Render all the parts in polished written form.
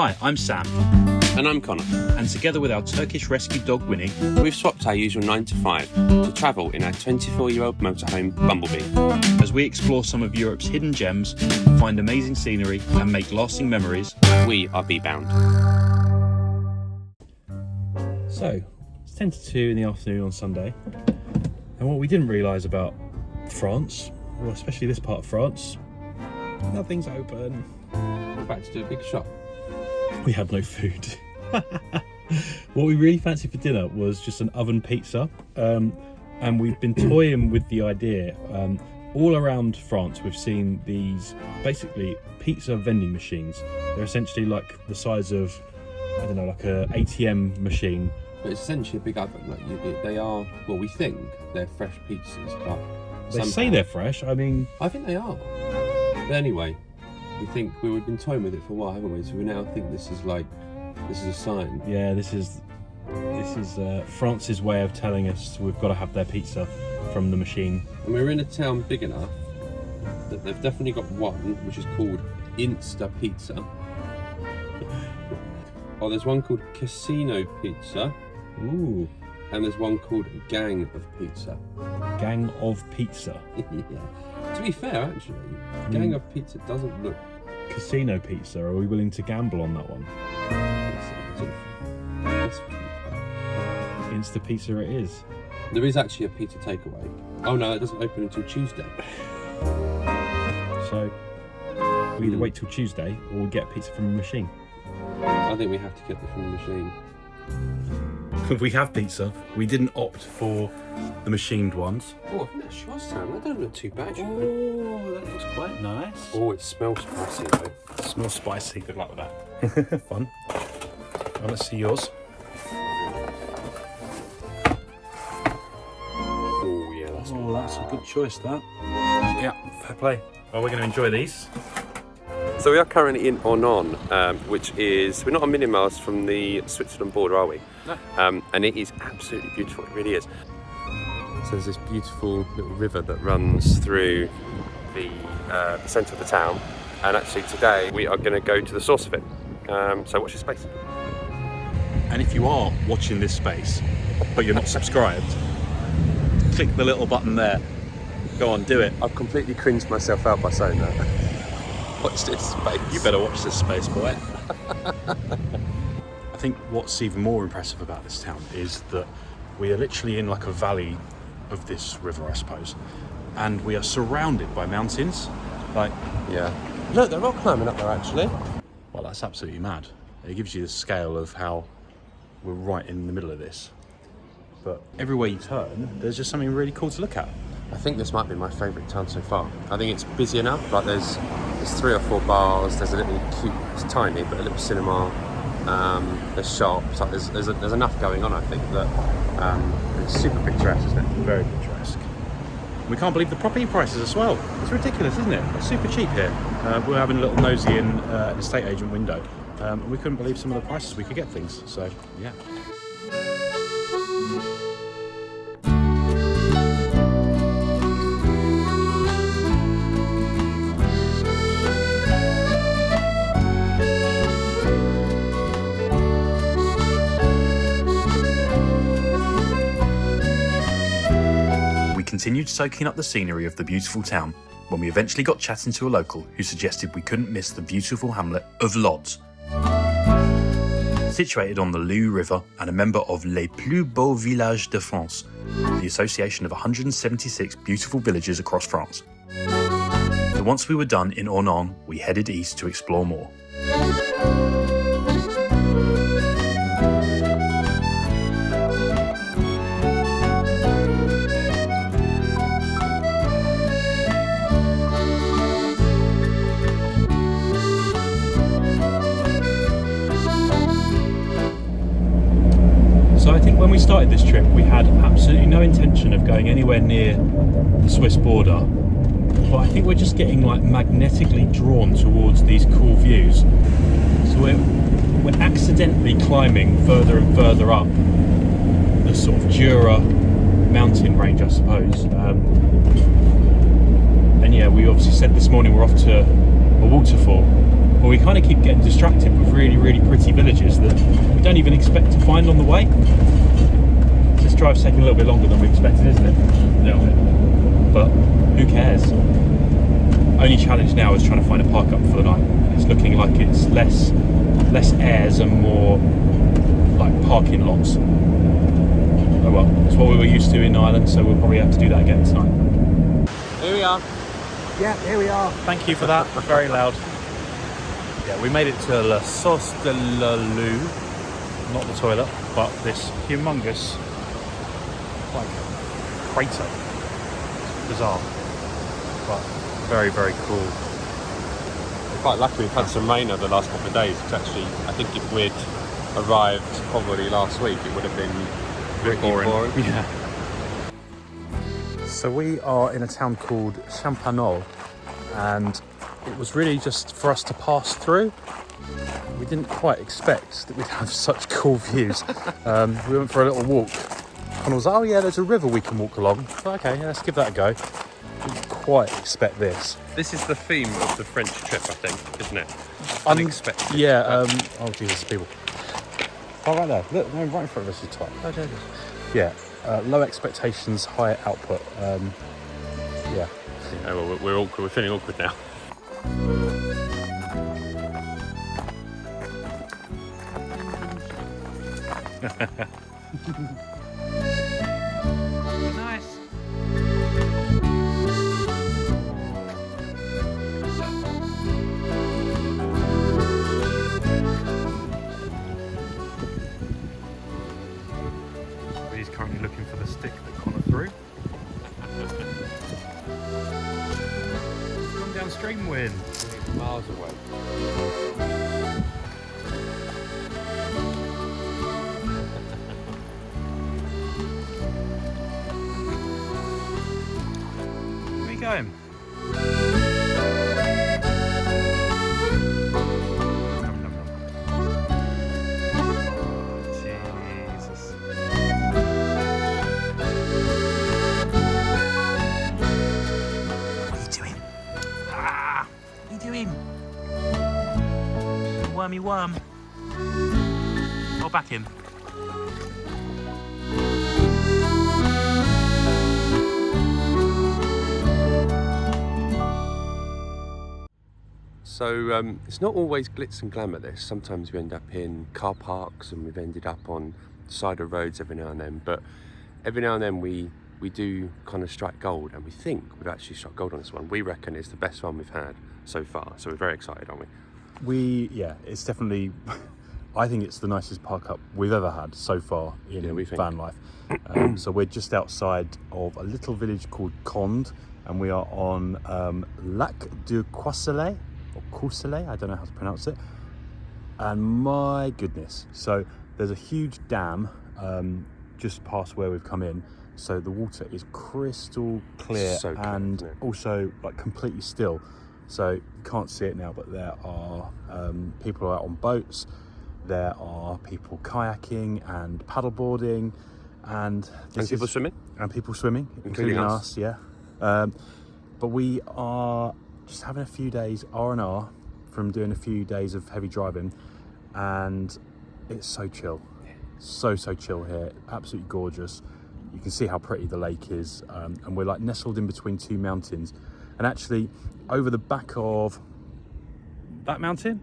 Hi, I'm Sam. And I'm Connor. And together with our Turkish rescue dog Winnie, we've swapped our usual 9 to 5 to travel in our 24-year-old motorhome Bumblebee. As we explore some of Europe's hidden gems, find amazing scenery and make lasting memories, we are bee-bound. So, it's 10 to 2 in the afternoon on Sunday. And what we didn't realise about France, well, especially this part of France, nothing's open. We're back to do a big shop. We had no food. What we really fancied for dinner was just an oven pizza, and we've been toying with the idea. All around France we've seen these basically pizza vending machines. They're essentially like the size of, I don't know, like a ATM machine. But it's essentially a big oven. Like they are, well, we think they're fresh pizzas, but they say they're fresh. I mean, I think they are. But anyway, we think we've been toying with it for a while, haven't we? So we now think this is a sign. Yeah, this is France's way of telling us we've got to have their pizza from the machine. And we're in a town big enough that they've definitely got one which is called Insta Pizza. Oh, there's one called Casino Pizza. Ooh. And there's one called Gang of Pizza. Gang of Pizza. Yeah. To be fair, actually, Gang of Pizza doesn't look... Casino Pizza, are we willing to gamble on that one? Insta Pizza it is. There is actually a pizza takeaway. Oh no, it doesn't open until Tuesday. So, we either wait till Tuesday or we get pizza from a machine. I think we have to get it from the machine. We have pizza. We didn't opt for the machined ones. Oh, I think that's Charlestown. That doesn't look too bad. Oh, that looks quite nice. Oh, it smells spicy though. It smells spicy. Good luck with that. Fun. Well, let's see yours. Oh yeah, that's good. That's a good choice, that. Yeah, fair play. Well, we're going to enjoy these. So we are currently in Ornans, which is, we're not a million miles from the Switzerland border, are we? No. And it is absolutely beautiful, it really is. So there's this beautiful little river that runs through the centre of the town, and actually today we are going to go to the source of it. So watch this space. And if you are watching this space, but you're not subscribed, click the little button there. Go on, do it. I've completely cringed myself out by saying that. Watch this space. You better watch this space, boy. I think what's even more impressive about this town is that we are literally in like a valley of this river, I suppose, and we are surrounded by mountains. Like, yeah. Look, they're all climbing up there actually. Well, that's absolutely mad. It gives you the scale of how we're right in the middle of this. But everywhere you turn, there's just something really cool to look at. I think this might be my favourite town so far. I think it's busy enough. Like there's 3 or 4 bars. There's a little cute, it's tiny, but a little cinema. There's shops. Like there's enough going on. I think that it's super picturesque, isn't it? Very picturesque. We can't believe the property prices as well. It's ridiculous, isn't it? It's super cheap here. We're having a little nosy in an estate agent window. We couldn't believe some of the prices we could get things. So yeah. Continued soaking up the scenery of the beautiful town when we eventually got chatting to a local who suggested we couldn't miss the beautiful hamlet of Loue. Situated on the Loue River and a member of Les Plus Beaux Villages de France, the association of 176 beautiful villages across France. So once we were done in Ornans, we headed east to explore more. So I think when we started this trip, we had absolutely no intention of going anywhere near the Swiss border. But I think we're just getting like magnetically drawn towards these cool views. So we're accidentally climbing further and further up the sort of Jura mountain range, I suppose. And yeah, we obviously said this morning we're off to a waterfall. Well, we kind of keep getting distracted with really, really pretty villages that we don't even expect to find on the way. This drive's taking a little bit longer than we expected, isn't it? A little bit. But who cares? Only challenge now is trying to find a park up for the night. It's looking like it's less airs and more like parking lots. Oh well, it's what we were used to in Ireland, so we'll probably have to do that again tonight. Here we are. Yeah, here we are. Thank you for that. Very loud. Yeah, we made it to La Source de la Loue. Not the toilet, but this humongous like crater. It's bizarre, but very, very cool. We're quite lucky we've had some rain over the last couple of days. It's actually, I think if we'd arrived probably last week, it would have been pretty boring. Yeah. So we are in a town called Champagnol, and it was really just for us to pass through. We didn't quite expect that we'd have such cool views. We went for a little walk. And I was like, oh yeah, there's a river we can walk along. Okay, yeah, let's give that a go. Didn't quite expect this. This is the theme of the French trip, I think, isn't it? Unexpected. Yeah, oh Jesus, people. Oh, right there. Look, no, right in front of us is tight. Oh, Jesus. Yeah, low expectations, high output. Yeah. Oh, well, we're feeling awkward now. Nice. He's currently looking for the stick that Connor threw. Come downstream, wind. Miles away. Where are you going? Jesus. What are you doing? Ah! What are you doing? Wormy worm. Oh, back in. So it's not always glitz and glamour this. Sometimes we end up in car parks and we've ended up on the side of roads every now and then. But every now and then we do kind of strike gold, and we think we've actually struck gold on this one. We reckon it's the best one we've had so far. So we're very excited, aren't we? Yeah, it's definitely, I think it's the nicest park up we've ever had so far in Vanlife. So we're just outside of a little village called Conde, and we are on Lac De Coiselet, or Coiselet, I don't know how to pronounce it. And my goodness, so there's a huge dam just past where we've come in. So the water is crystal clear, so clear, and also like completely still. So you can't see it now, but there are people out on boats. There are people kayaking and paddleboarding, and people swimming. And people swimming, including us. Yeah. But we are just having a few days R&R from doing a few days of heavy driving, and it's so chill. So chill here. Absolutely gorgeous. You can see how pretty the lake is, and we're like nestled in between two mountains. And actually, over the back of that mountain,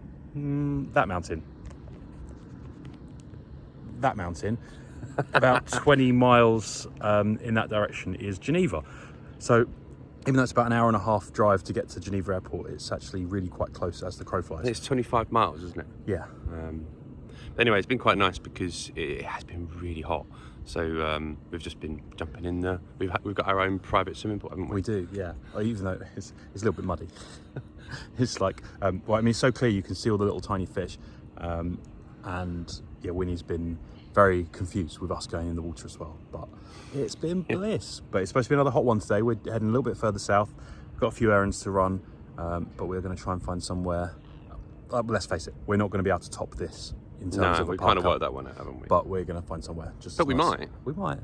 about 20 miles in that direction is Geneva. So even though it's about an hour and a half drive to get to Geneva Airport, it's actually really quite close as the crow flies. It's 25 miles, isn't it? Yeah. Anyway, it's been quite nice because it has been really hot. So we've just been jumping in there. We've got our own private swimming pool, haven't we? We do, yeah. Even though it's a little bit muddy. It's like, well, I mean, it's so clear you can see all the little tiny fish. And yeah, Winnie's been very confused with us going in the water as well. But it's been bliss. But it's supposed to be another hot one today. We're heading a little bit further south. We've got a few errands to run, but we're going to try and find somewhere. Let's face it, we're not going to be able to top this in terms of a we park kind of up, worked that one out, haven't we? But we're going to find somewhere. But we nice. might. We might.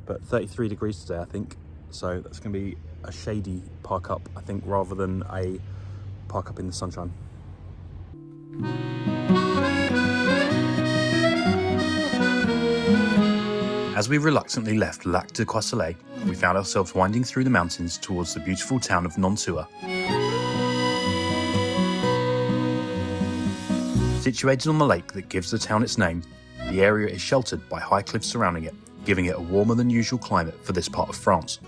But 33 degrees today, I think. So that's going to be a shady park up, I think, rather than a park up in the sunshine. As we reluctantly left Lac De Coiselet, we found ourselves winding through the mountains towards the beautiful town of Nantua. Situated on the lake that gives the town its name, the area is sheltered by high cliffs surrounding it, giving it a warmer than usual climate for this part of France.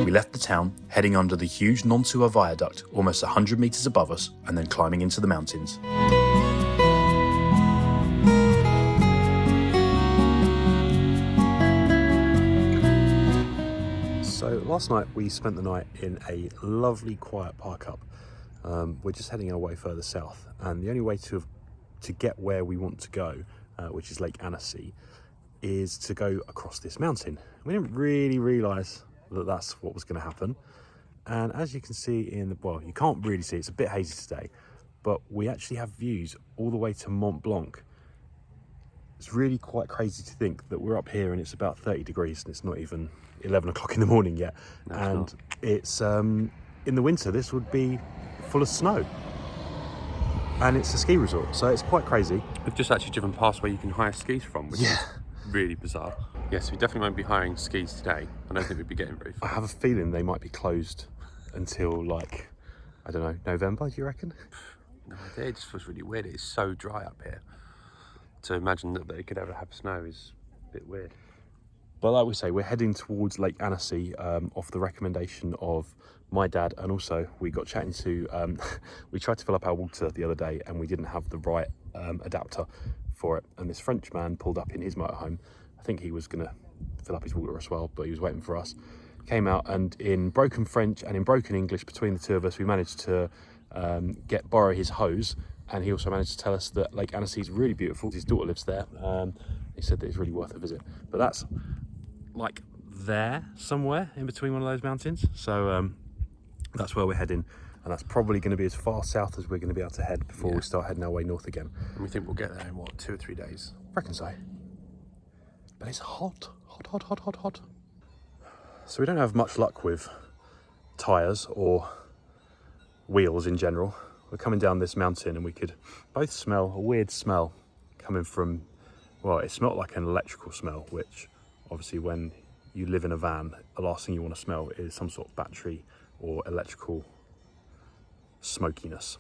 We left the town, heading under the huge Nantua viaduct almost 100 metres above us, and then climbing into the mountains. So last night we spent the night in a lovely quiet park up. We're just heading our way further south, and the only way to get where we want to go, which is Lake Annecy, is to go across this mountain. We didn't really realise that that's what was going to happen, and as you can see in the, well, you can't really see, it's a bit hazy today, but we actually have views all the way to Mont Blanc. It's really quite crazy to think that we're up here and it's about 30 degrees and it's not even 11 o'clock in the morning yet. No, and it's in the winter this would be full of snow, and it's a ski resort, so it's quite crazy. We've just actually driven past where you can hire skis from, which is really bizarre. Yes, we definitely won't be hiring skis today. I don't think we'd be getting very far. I have a feeling they might be closed until, like, I don't know, November, do you reckon? No idea, it just feels really weird. It's so dry up here. To imagine that they could ever have snow is a bit weird. But like we say, we're heading towards Lake Annecy off the recommendation of my dad, and also we got chatting to, we tried to fill up our water the other day and we didn't have the right adapter for it, and this French man pulled up in his motorhome. I think he was going to fill up his water as well, but he was waiting for us. Came out, and in broken French and in broken English between the two of us, we managed to borrow his hose, and he also managed to tell us that Lake Annecy is really beautiful. His daughter lives there. He said that it's really worth a visit. But that's like there somewhere in between one of those mountains. So that's where we're heading, and that's probably going to be as far south as we're going to be able to head before we start heading our way north again. And we think we'll get there in, what, 2 or 3 days? I reckon so. But it's hot. Hot. So we don't have much luck with tyres or wheels in general. We're coming down this mountain and we could both smell a weird smell coming from, well, it smelled like an electrical smell, which obviously when you live in a van, the last thing you want to smell is some sort of battery or electrical smokiness.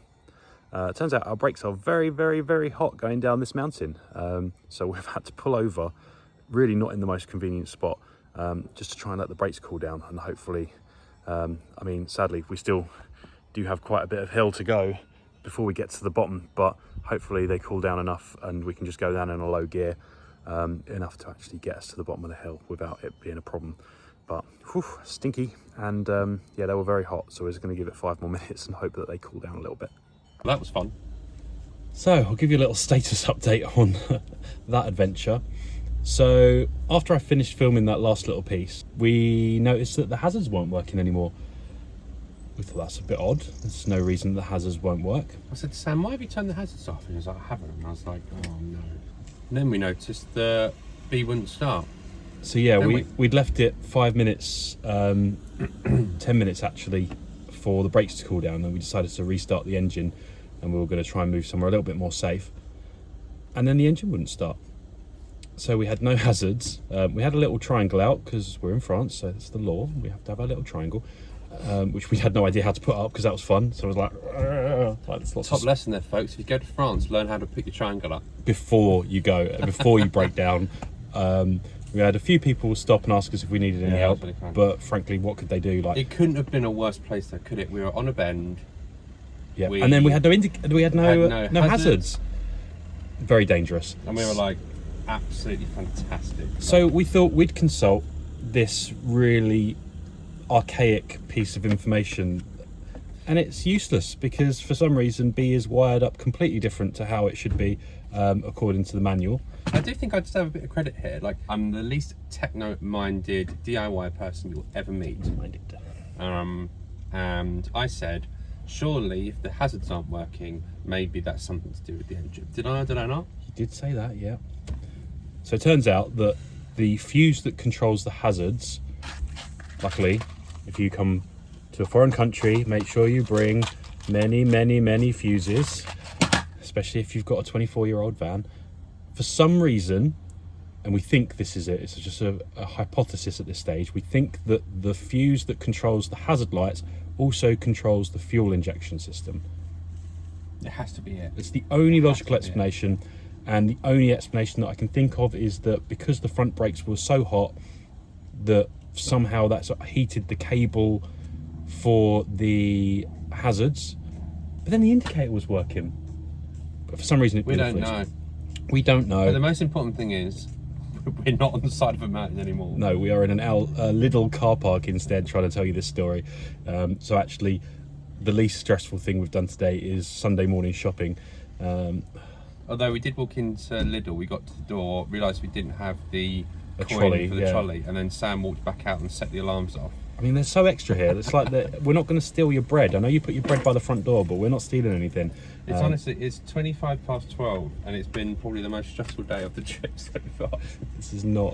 It turns out our brakes are very, very, very hot going down this mountain. So we've had to pull over, really not in the most convenient spot, just to try and let the brakes cool down, and hopefully, I mean, sadly, we still do have quite a bit of hill to go before we get to the bottom, but hopefully they cool down enough and we can just go down in a low gear, enough to actually get us to the bottom of the hill without it being a problem. But whew, stinky, and yeah, they were very hot, so we're just going to give it 5 more minutes and hope that they cool down a little bit. Well, that was fun. So I'll give you a little status update on that adventure. So after I finished filming that last little piece, we noticed that the hazards weren't working anymore. We thought that's a bit odd. There's no reason the hazards won't work. I said to Sam, why have you turned the hazards off? And he was like, I haven't. And I was like, oh no. And then we noticed the bee wouldn't start. So yeah, we'd left it 5 minutes, 10 minutes actually, for the brakes to cool down, and we decided to restart the engine, and we were going to try and move somewhere a little bit more safe. And then the engine wouldn't start. So we had no hazards. We had a little triangle out because we're in France, so that's the law. We have to have our little triangle, which we had no idea how to put up because that was fun. So I was like there's lots Top lesson there, folks. If you go to France, learn how to put your triangle up. Before you go, before you break down. We had a few people stop and ask us if we needed any help, really, but frankly, what could they do? Like, it couldn't have been a worse place, though, could it? We were on a bend. Yeah, and then we had no hazards. Very dangerous. And we were like, absolutely fantastic. So we thought we'd consult this really archaic piece of information, and it's useless because for some reason B is wired up completely different to how it should be according to the manual. I do think I deserve a bit of credit here. Like, I'm the least techno-minded DIY person you'll ever meet. And I said, surely if the hazards aren't working, maybe that's something to do with the engine. Did I not? You did say that, yeah. So it turns out that the fuse that controls the hazards, luckily, if you come to a foreign country, make sure you bring many fuses, especially if you've got a 24-year-old van. For some reason, and we think this is it, it's just a hypothesis at this stage, we think that the fuse that controls the hazard lights also controls the fuel injection system. It has to be it. It's the only logical explanation, and the only explanation that I can think of is that because the front brakes were so hot that somehow that sort of heated the cable for the hazards, but then the indicator was working. But for some reason it didn't. We don't know. But the most important thing is we're not on the side of a mountain anymore. No, we are in a little car park instead, trying to tell you this story. So actually, the least stressful thing we've done today is Sunday morning shopping. Although we did walk into Lidl, we got to the door, realised we didn't have the trolley for the trolley, and then Sam walked back out and set the alarms off. I mean, they're so extra here. It's like we're not going to steal your bread. I know you put your bread by the front door, but we're not stealing anything. It's honestly, it's 25 past 12, and it's been probably the most stressful day of the trip so far. This is not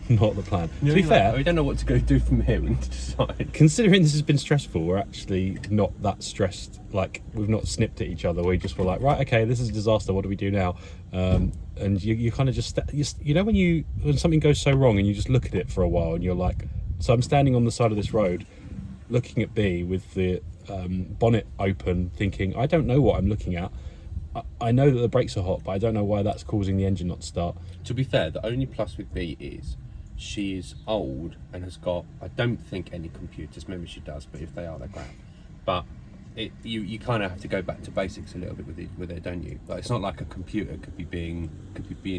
the plan. To be fair, we don't know what to go do from here. We need to decide. Considering this has been stressful, we're actually not that stressed. Like, we've not snipped at each other. We just were like, right, okay, this is a disaster. What do we do now? And you kind of just you know when something goes so wrong and you just look at it for a while and you're like, so I'm standing on the side of this road, looking at B with the bonnet open, thinking, I don't know what I'm looking at. I know that the brakes are hot, but I don't know why that's causing the engine not to start. To be fair, the only plus with B is she is old and has got, I don't think, any computers. Maybe she does, but if they are, they're crap. But you kind of have to go back to basics a little bit with it, don't you? Like, it's not like a computer could be being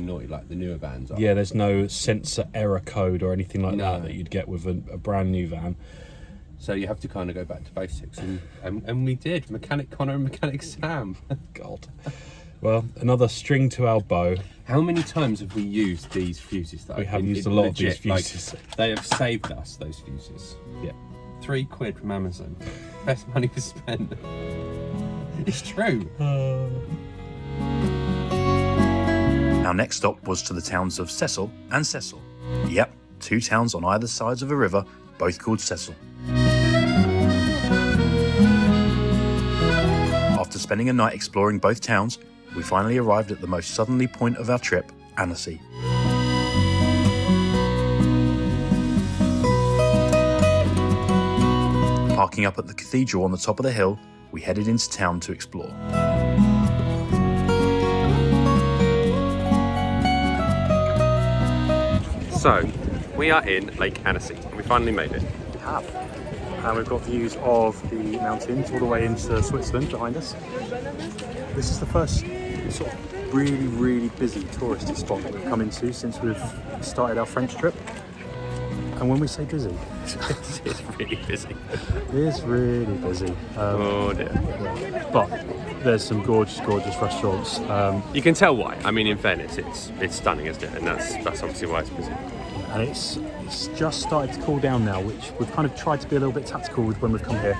naughty like the newer vans are. Yeah, there's no sensor error code or anything like that you'd get with a brand new van. So you have to kind of go back to basics, and we did. Mechanic Connor and Mechanic Sam. God. Well, another string to our bow. How many times have we used these fuses though? We have used a lot of these fuses. Like, they have saved us, those fuses. Yeah. £3 from Amazon. Best money we spent. It's true. Our next stop was to the towns of Cecil and Cecil. Yep, 2 towns on either sides of a river, both called Cecil. After spending a night exploring both towns, we finally arrived at the most southerly point of our trip, Annecy. Parking up at the cathedral on the top of the hill, we headed into town to explore. So, we are in Lake Annecy. We finally made it. We have. And we've got views of the mountains all the way into Switzerland behind us. This is the first sort of really busy touristy spot that we've come into since we've started our French trip. And when we say busy, It's really busy. it is really busy. Oh dear. But there's some gorgeous restaurants. You can tell why. I mean, in fairness, it's stunning, isn't it? And that's obviously why it's busy. And it's just started to cool down now, which we've kind of tried to be a little bit tactical with when we've come here,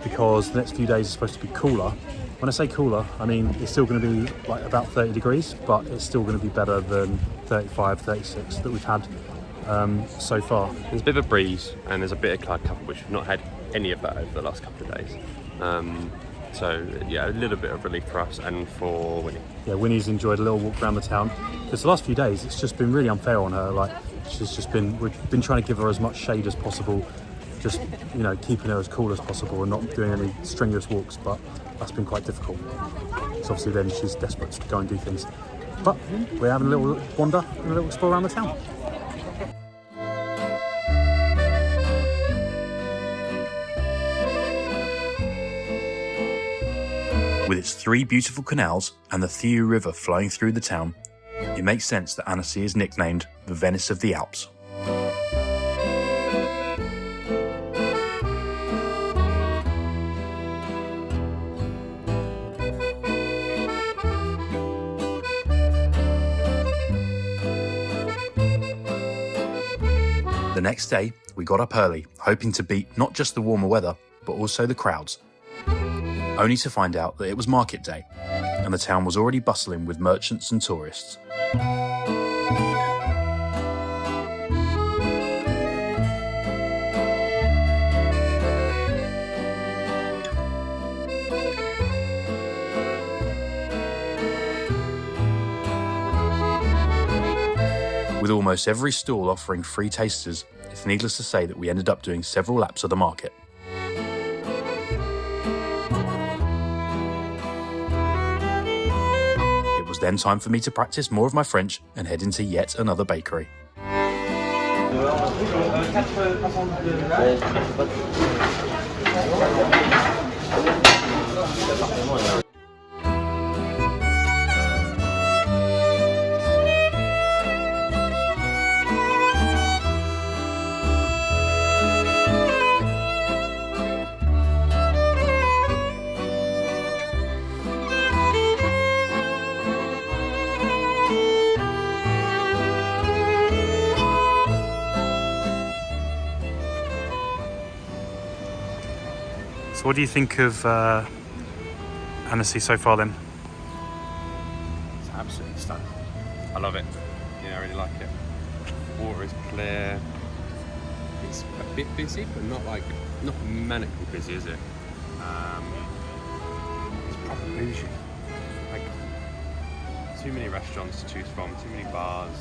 because the next few days are supposed to be cooler. When I say cooler, I mean it's still going to be like about 30 degrees, but it's still going to be better than 35, 36 that we've had so far. There's a bit of a breeze and there's a bit of cloud cover, which we've not had any of that over the last couple of days. So yeah, a little bit of relief for us and for Winnie. Yeah, Winnie's enjoyed a little walk around the town, because the last few days it's just been really unfair on her. Like, we've been trying to give her as much shade as possible, just, you know, keeping her as cool as possible and not doing any strenuous walks, but that's been quite difficult. So obviously then she's desperate to go and do things. But we're having a little wander and a little explore around the town. With its 3 beautiful canals and the Thiou River flowing through the town, it makes sense that Annecy is nicknamed the Venice of the Alps. The next day, we got up early, hoping to beat not just the warmer weather, but also the crowds. Only to find out that it was market day, and the town was already bustling with merchants and tourists. with almost every stall offering free tasters, it's needless to say that we ended up doing several laps of the market. It was then time for me to practice more of my French and head into yet another bakery. So what do you think of Annecy so far then? It's absolutely stunning. I love it. Yeah, I really like it. Water is clear. It's a bit busy, but not manically busy, is it? It's proper bougie. Like, too many restaurants to choose from, too many bars,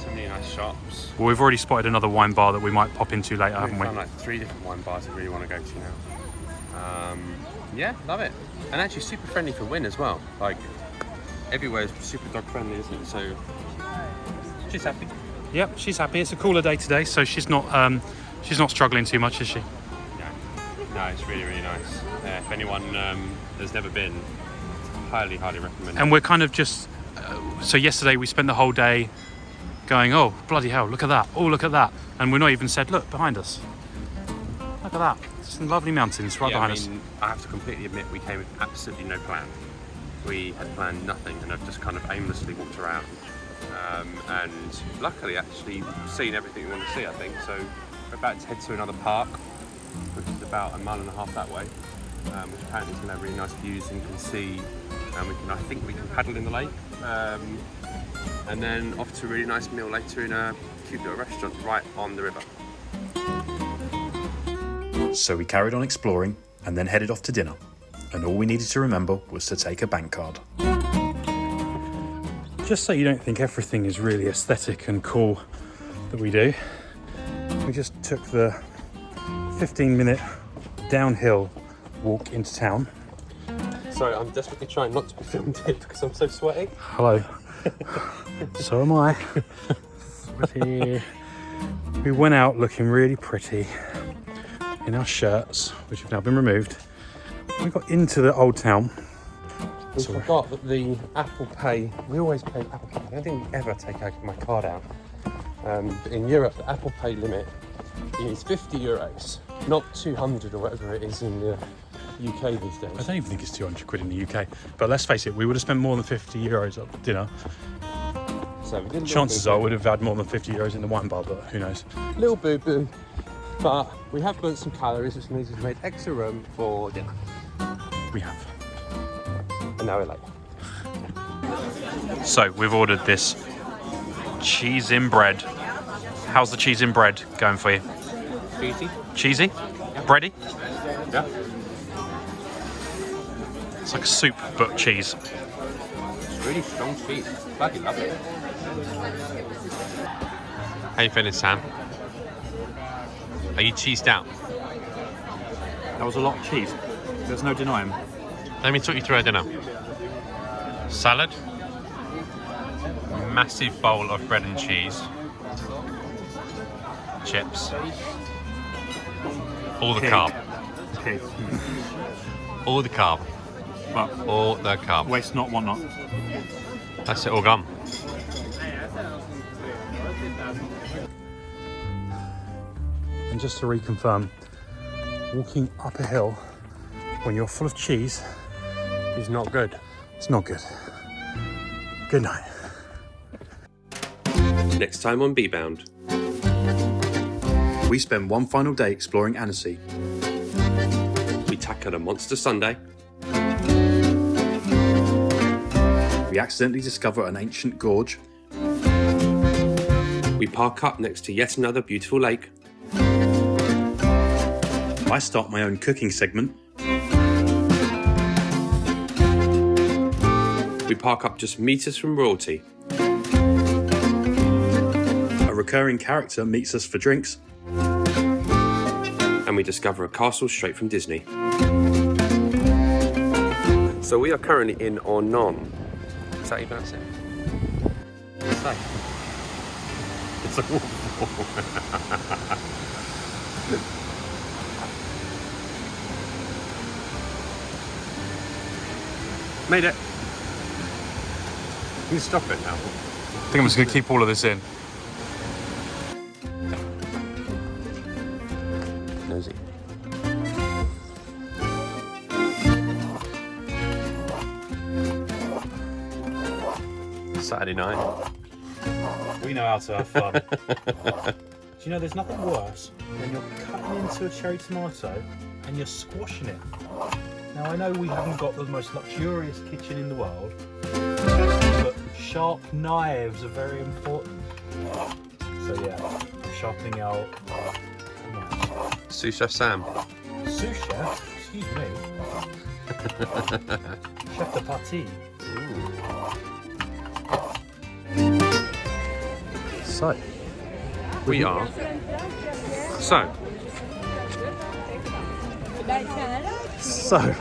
too many nice shops. Well, we've already spotted another wine bar that we might pop into later, haven't we? Found like 3 different wine bars I really want to go to now. Yeah, love it. And actually super friendly for Win as well. Like, everywhere is super dog friendly, isn't it? So she's happy. Yep, she's happy. It's a cooler day today, so she's not struggling too much, is she? No, it's really, really nice. If anyone has never been, highly recommend it. And we're kind of just so yesterday we spent the whole day going, oh bloody hell, look at that, oh look at that, and we're not even said, look behind us, look at that, some lovely mountains right behind us. I have to completely admit, we came with absolutely no plan. We had planned nothing and have just kind of aimlessly walked around, and luckily actually seen everything we want to see, I think. So we're about to head to another park, which is about 1.5 miles that way, which apparently is going to have really nice views and you can see, and I think we can paddle in the lake, and then off to a really nice meal later in a cute little restaurant right on the river. So we carried on exploring and then headed off to dinner, and all we needed to remember was to take a bank card. Just so you don't think everything is really aesthetic and cool that we do, we just took the 15-minute downhill walk into town. Sorry, I'm desperately trying not to be filmed here because I'm so sweaty. Hello. So am I. Sweaty. We went out looking really pretty in our shirts, which have now been removed. We got into the old town. We forgot that the Apple Pay, we always pay with Apple Pay. I don't think we ever take my card out. But in Europe, the Apple Pay limit is 50 euros, not 200 or whatever it is in the UK these days. I don't even think it's 200 quid in the UK. But let's face it, we would have spent more than 50 euros at dinner. So we did Chances are we'd have had more than 50 euros in the wine bar, but who knows. Little boo-boo. But we have burnt some calories, which means we've made extra room for dinner. We have. And now we're late. So we've ordered this cheese in bread. How's the cheese in bread going for you? Cheesy. Cheesy? Yeah. Bready? Yeah. It's like a soup, but cheese. It's really strong cheese. Bloody love it. How you feeling, Sam? Are you cheesed out? That was a lot of cheese. There's no denying. Let me talk you through our dinner. Salad. Massive bowl of bread and cheese. Chips. All the carb. Pig. All the carb. But All the carb. waste not, want not. That's it all gone. And just to reconfirm, walking up a hill when you're full of cheese It's not good. it's not good. Good night. Next time on Be Bound. We spend one final day exploring Annecy. We tackle a monster Sunday. We accidentally discover an ancient gorge. We park up next to yet another beautiful lake. I start my own cooking segment. We park up just meters from royalty. recurring character meets us for drinks. And we discover a castle straight from Disney. So we are currently in Ornans. Is that how you pronounce it? Say. It's a waterfall. Made it. You can stop it now. I think I'm just going to keep all of this in. Nosy. Saturday night. We know how to have fun. Do you know there's nothing worse than you're cutting into a cherry tomato and you're squashing it. Now I know we haven't got the most luxurious kitchen in the world, but sharp knives are very important. So yeah, sharpening out knives. Sous Chef Sam. Sous chef, excuse me. Chef de partie. So, We are. So,